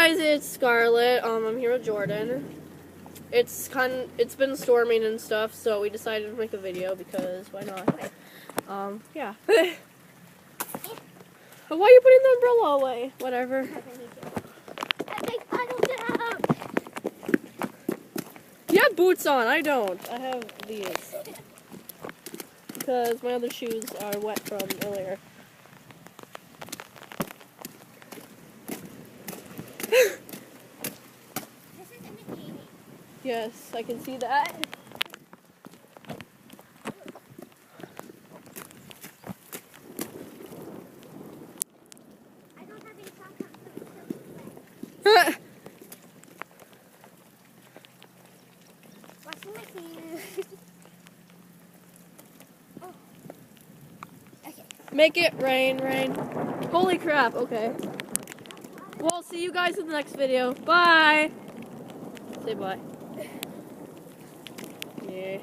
guys, it's Scarlett. I'm here with Jordan. It's been storming and stuff, so we decided to make a video because why not? Yeah. Why are you putting the umbrella away? Whatever. You have boots on. I don't. I have these because my other shoes are wet from earlier. Yes, I can see that. I don't have any socks on, so it's washing my hands. Oh. Okay. Make it rain, rain. Holy crap, okay. Well, see you guys in the next video. Bye. Say bye. Yeah.